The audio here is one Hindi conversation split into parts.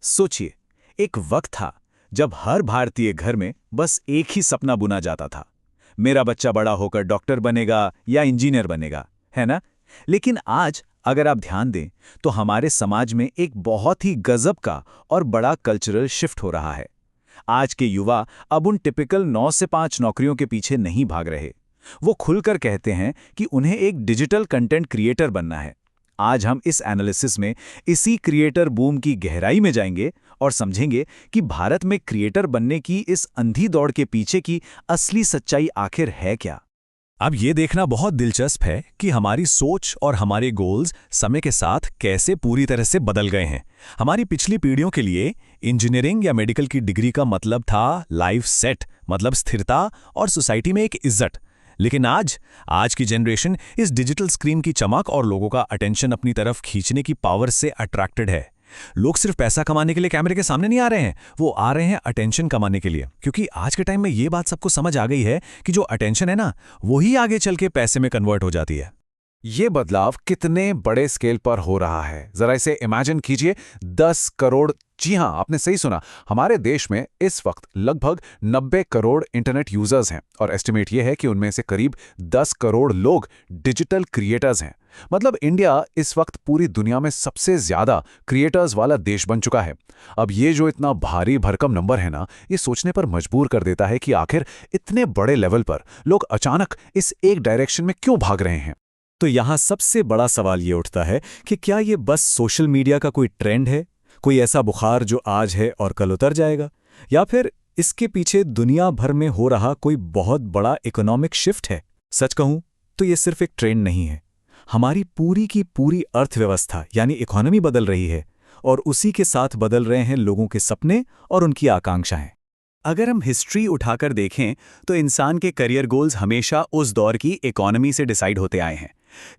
सोचिए, एक वक्त था जब हर भारतीय घर में बस एक ही सपना बुना जाता था। मेरा बच्चा बड़ा होकर डॉक्टर बनेगा या इंजीनियर बनेगा, है ना? लेकिन आज अगर आप ध्यान दें तो हमारे समाज में एक बहुत ही गजब का और बड़ा कल्चरल शिफ्ट हो रहा है। आज के युवा अब उन टिपिकल 9 से 5 नौकरियों के पीछे नहीं भाग रहे। वो खुलकर कहते हैं कि उन्हें एक डिजिटल कंटेंट क्रिएटर बनना है। आज हम इस एनालिसिस में इसी क्रिएटर बूम की गहराई में जाएंगे और समझेंगे कि भारत में क्रिएटर बनने की इस अंधी दौड़ के पीछे की असली सच्चाई आखिर है क्या। अब ये देखना बहुत दिलचस्प है कि हमारी सोच और हमारे गोल्स समय के साथ कैसे पूरी तरह से बदल गए हैं। हमारी पिछली पीढ़ियों के लिए इंजीनियरिंग या मेडिकल की डिग्री का मतलब था लाइफ सेट, मतलब स्थिरता और सोसाइटी में एक इज्जत। लेकिन आज की जनरेशन इस डिजिटल स्क्रीन की चमक और लोगों का अटेंशन अपनी तरफ खींचने की पावर से अट्रैक्टेड है। लोग सिर्फ पैसा कमाने के लिए कैमरे के सामने नहीं आ रहे हैं, वो आ रहे हैं अटेंशन कमाने के लिए। क्योंकि आज के टाइम में ये बात सबको समझ आ गई है कि जो अटेंशन है ना, वही आगे चल के पैसे में कन्वर्ट हो जाती है। ये बदलाव कितने बड़े स्केल पर हो रहा है, जरा इसे इमेजिन कीजिए। 10 करोड़, जी हां, आपने सही सुना, हमारे देश में इस वक्त लगभग 90 करोड़ इंटरनेट यूजर्स हैं और एस्टिमेट ये है कि उनमें से करीब 10 करोड़ लोग डिजिटल क्रिएटर्स हैं। मतलब इंडिया इस वक्त पूरी दुनिया में सबसे ज्यादा क्रिएटर्स वाला देश बन चुका है। अब ये जो इतना भारी भरकम नंबर है ना, ये सोचने पर मजबूर कर देता है कि आखिर इतने बड़े लेवल पर लोग अचानक इस एक डायरेक्शन में क्यों भाग रहे हैं। तो यहाँ सबसे बड़ा सवाल ये उठता है कि क्या ये बस सोशल मीडिया का कोई ट्रेंड है, कोई ऐसा बुखार जो आज है और कल उतर जाएगा, या फिर इसके पीछे दुनिया भर में हो रहा कोई बहुत बड़ा इकोनॉमिक शिफ्ट है। सच कहूं तो ये सिर्फ एक ट्रेंड नहीं है, हमारी पूरी की पूरी अर्थव्यवस्था यानी इकोनॉमी बदल रही है और उसी के साथ बदल रहे हैं लोगों के सपने और उनकी आकांक्षाएं। अगर हम हिस्ट्री उठाकर देखें तो इंसान के करियर गोल्स हमेशा उस दौर की इकोनॉमी से डिसाइड होते आए हैं।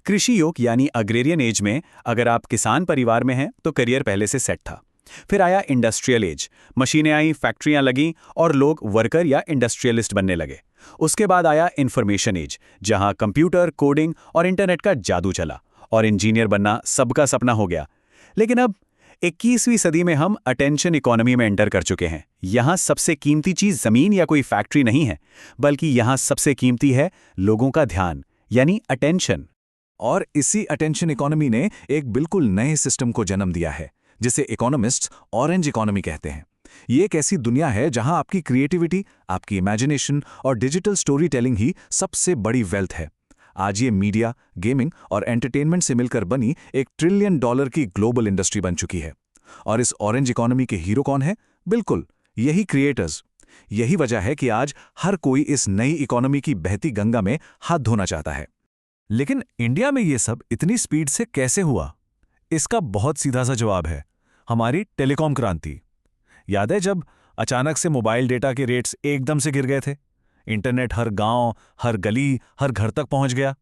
कृषि युग यानी अग्रेरियन एज में अगर आप किसान परिवार में हैं तो करियर पहले से सेट था। फिर आया इंडस्ट्रियल एज, मशीनें आई, फैक्ट्रियां लगीं और लोग वर्कर या इंडस्ट्रियलिस्ट बनने लगे। उसके बाद आया इंफॉर्मेशन एज, जहां कंप्यूटर, कोडिंग और इंटरनेट का जादू चला और इंजीनियर बनना सबका सपना हो गया। लेकिन अब 21वीं सदी में हम अटेंशन इकोनॉमी में एंटर कर चुके हैं। यहां सबसे कीमती चीज जमीन या कोई फैक्ट्री नहीं है, बल्कि यहां सबसे कीमती है लोगों का ध्यान, यानी अटेंशन। और इसी अटेंशन इकोनॉमी ने एक बिल्कुल नए सिस्टम को जन्म दिया है, जिसे इकोनॉमिस्ट्स ऑरेंज इकोनॉमी कहते हैं। ये एक ऐसी दुनिया है जहां आपकी क्रिएटिविटी, आपकी इमेजिनेशन और डिजिटल स्टोरी टेलिंग ही सबसे बड़ी वेल्थ है। आज ये मीडिया, गेमिंग और एंटरटेनमेंट से मिलकर बनी एक $1 ट्रिलियन की ग्लोबल इंडस्ट्री बन चुकी है। और इस ऑरेंज इकोनॉमी के हीरो कौन है? बिल्कुल यही क्रिएटर्स। यही वजह है कि आज हर कोई इस नई इकोनॉमी की बहती गंगा में हाथ धोना चाहता है। लेकिन इंडिया में ये सब इतनी स्पीड से कैसे हुआ? इसका बहुत सीधा सा जवाब है हमारी टेलीकॉम क्रांति। याद है जब अचानक से मोबाइल डेटा के रेट्स एकदम से गिर गए थे? इंटरनेट हर गांव, हर गली, हर घर तक पहुंच गया।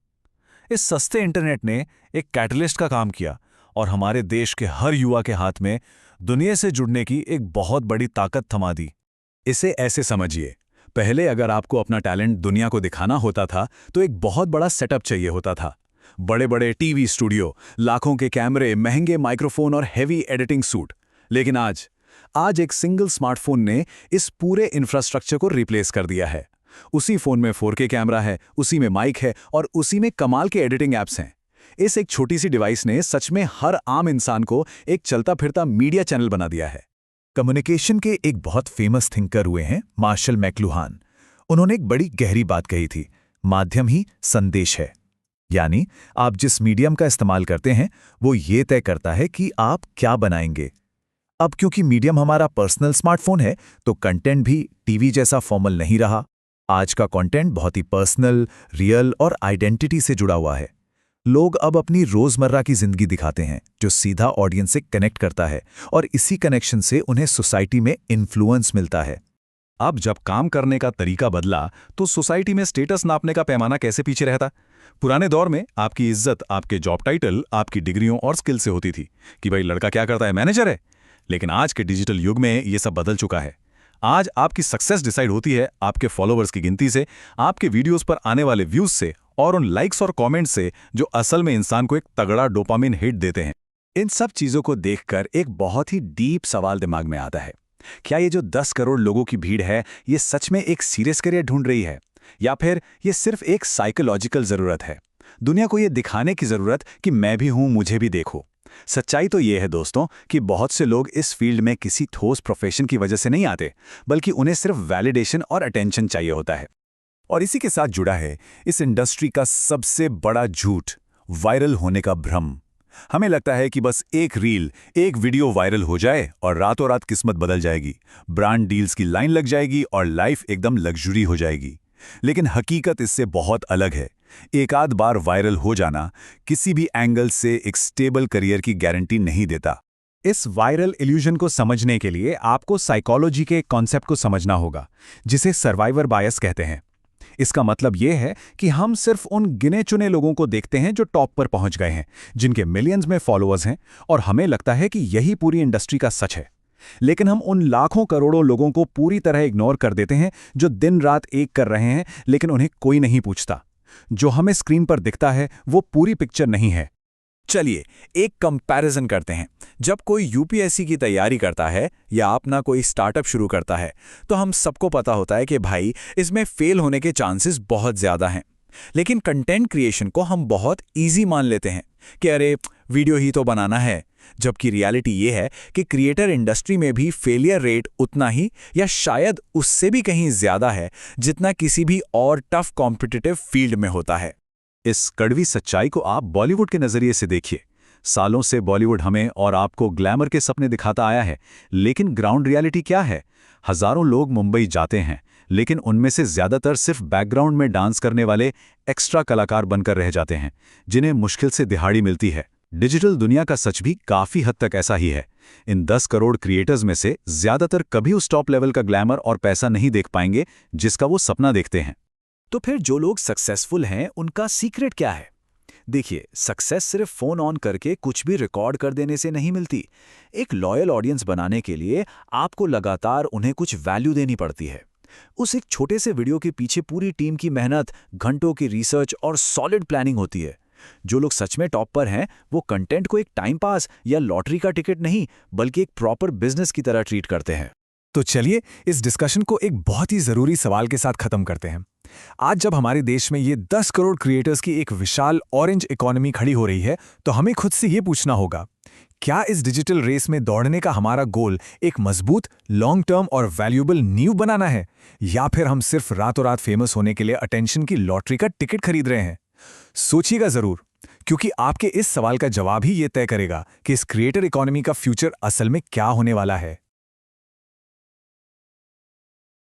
इस सस्ते इंटरनेट ने एक कैटलिस्ट का काम किया और हमारे देश के हर युवा के हाथ में दुनिया से जुड़ने की एक बहुत बड़ी ताकत थमा दी। इसे ऐसे समझिए, पहले अगर आपको अपना टैलेंट दुनिया को दिखाना होता था तो एक बहुत बड़ा सेटअप चाहिए होता था। बड़े बड़े टीवी स्टूडियो, लाखों के कैमरे, महंगे माइक्रोफोन और हेवी एडिटिंग सूट। लेकिन आज एक सिंगल स्मार्टफोन ने इस पूरे इंफ्रास्ट्रक्चर को रिप्लेस कर दिया है। उसी फोन में 4K कैमरा है, उसी में माइक है और उसी में कमाल के एडिटिंग ऐप्स हैं। इस एक छोटी सी डिवाइस ने सच में हर आम इंसान को एक चलता फिरता मीडिया चैनल बना दिया है। कम्युनिकेशन के एक बहुत फेमस थिंकर हुए हैं मार्शल मैकलुहान। उन्होंने एक बड़ी गहरी बात कही थी, माध्यम ही संदेश है। यानी आप जिस मीडियम का इस्तेमाल करते हैं वो ये तय करता है कि आप क्या बनाएंगे। अब क्योंकि मीडियम हमारा पर्सनल स्मार्टफोन है तो कंटेंट भी टीवी जैसा फॉर्मल नहीं रहा। आज का कंटेंट बहुत ही पर्सनल, रियल और आइडेंटिटी से जुड़ा हुआ है। लोग अब अपनी रोजमर्रा की जिंदगी दिखाते हैं जो सीधा ऑडियंस से कनेक्ट करता है और इसी कनेक्शन से उन्हें सोसाइटी में इन्फ्लुएंस मिलता है। अब जब काम करने का तरीका बदला तो सोसाइटी में स्टेटस नापने का पैमाना कैसे पीछे रहता? पुराने दौर में आपकी इज्जत आपके जॉब टाइटल, आपकी डिग्रियों और स्किल से होती थी कि भाई लड़का क्या करता है, मैनेजर है। लेकिन आज के डिजिटल युग में ये सब बदल चुका है। आज आपकी सक्सेस डिसाइड होती है आपके फॉलोवर्स की गिनती से, आपके वीडियोस पर आने वाले व्यूज से और उन लाइक्स और कमेंट्स से जो असल में इंसान को एक तगड़ा डोपामिन हिट देते हैं। इन सब चीजों को देखकर एक बहुत ही डीप सवाल दिमाग में आता है। क्या ये जो 10 करोड़ लोगों की भीड़ है, ये सच में एक सीरियस करियर ढूंढ रही है, या फिर ये सिर्फ एक साइकोलॉजिकल जरूरत है? दुनिया को ये दिखाने की जरूरत कि मैं भी हूं, मुझे भी देखो। सच्चाई तो ये है दोस्तों कि बहुत से लोग इस फील्ड में किसी ठोस प्रोफेशन की वजह से नहीं आते, बल्कि उन्हें सिर्फ वैलिडेशन और अटेंशन चाहिए होता है। और इसी के साथ जुड़ा है इस इंडस्ट्री का सबसे बड़ा झूठ, वायरल होने का भ्रम। हमें लगता है कि बस एक रील, एक वीडियो वायरल हो जाए और रातों रात किस्मत बदल जाएगी, ब्रांड डील्स की लाइन लग जाएगी और लाइफ एकदम लग्जरी हो जाएगी। लेकिन हकीकत इससे बहुत अलग है। एक आध बार वायरल हो जाना किसी भी एंगल से एक स्टेबल करियर की गारंटी नहीं देता। इस वायरल इल्यूजन को समझने के लिए आपको साइकोलॉजी के कॉन्सेप्ट को समझना होगा, जिसे सर्वाइवर बायस कहते हैं। इसका मतलब यह है कि हम सिर्फ उन गिने चुने लोगों को देखते हैं जो टॉप पर पहुंच गए हैं, जिनके मिलियंस में फॉलोअर्स हैं, और हमें लगता है कि यही पूरी इंडस्ट्री का सच है। लेकिन हम उन लाखों करोड़ों लोगों को पूरी तरह इग्नोर कर देते हैं जो दिन रात एक कर रहे हैं, लेकिन उन्हें कोई नहीं पूछता। जो हमें स्क्रीन पर दिखता है वो पूरी पिक्चर नहीं है। चलिए एक कंपैरिजन करते हैं। जब कोई यूपीएससी की तैयारी करता है या अपना कोई स्टार्टअप शुरू करता है, तो हम सबको पता होता है कि भाई इसमें फेल होने के चांसेस बहुत ज़्यादा हैं। लेकिन कंटेंट क्रिएशन को हम बहुत इजी मान लेते हैं कि अरे वीडियो ही तो बनाना है, जबकि रियलिटी ये है कि क्रिएटर इंडस्ट्री में भी फेलियर रेट उतना ही या शायद उससे भी कहीं ज़्यादा है जितना किसी भी और टफ कॉम्पिटिटिव फील्ड में होता है। इस कड़वी सच्चाई को आप बॉलीवुड के नज़रिए से देखिए। सालों से बॉलीवुड हमें और आपको ग्लैमर के सपने दिखाता आया है, लेकिन ग्राउंड रियलिटी क्या है? हजारों लोग मुंबई जाते हैं, लेकिन उनमें से ज़्यादातर सिर्फ बैकग्राउंड में डांस करने वाले एक्स्ट्रा कलाकार बनकर रह जाते हैं, जिन्हें मुश्किल से दिहाड़ी मिलती है। डिजिटल दुनिया का सच भी काफ़ी हद तक ऐसा ही है। इन 10 करोड़ क्रिएटर्स में से ज़्यादातर कभी उस टॉप लेवल का ग्लैमर और पैसा नहीं देख पाएंगे जिसका वो सपना देखते हैं। तो फिर जो लोग सक्सेसफुल हैं, उनका सीक्रेट क्या है? देखिए, सक्सेस सिर्फ फोन ऑन करके कुछ भी रिकॉर्ड कर देने से नहीं मिलती। एक लॉयल ऑडियंस बनाने के लिए आपको लगातार उन्हें कुछ वैल्यू देनी पड़ती है। उस एक छोटे से वीडियो के पीछे पूरी टीम की मेहनत, घंटों की रिसर्च और सॉलिड प्लानिंग होती है। जो लोग सच में टॉप पर हैं, वो कंटेंट को एक टाइम पास या लॉटरी का टिकट नहीं, बल्कि एक प्रॉपर बिजनेस की तरह ट्रीट करते हैं। तो चलिए इस डिस्कशन को एक बहुत ही जरूरी सवाल के साथ खत्म करते हैं। आज जब हमारे देश में ये 10 करोड़ क्रिएटर्स की एक विशाल ऑरेंज इकोनॉमी खड़ी हो रही है, तो हमें खुद से ये पूछना होगा, क्या इस डिजिटल रेस में दौड़ने का हमारा गोल एक मजबूत, लॉन्ग टर्म और वैल्यूएबल नींव बनाना है, या फिर हम सिर्फ रातों रात फेमस होने के लिए अटेंशन की लॉटरी का टिकट खरीद रहे हैं? सोचिएगा जरूर, क्योंकि आपके इस सवाल का जवाब ही ये तय करेगा कि इस क्रिएटर इकोनॉमी का फ्यूचर असल में क्या होने वाला है।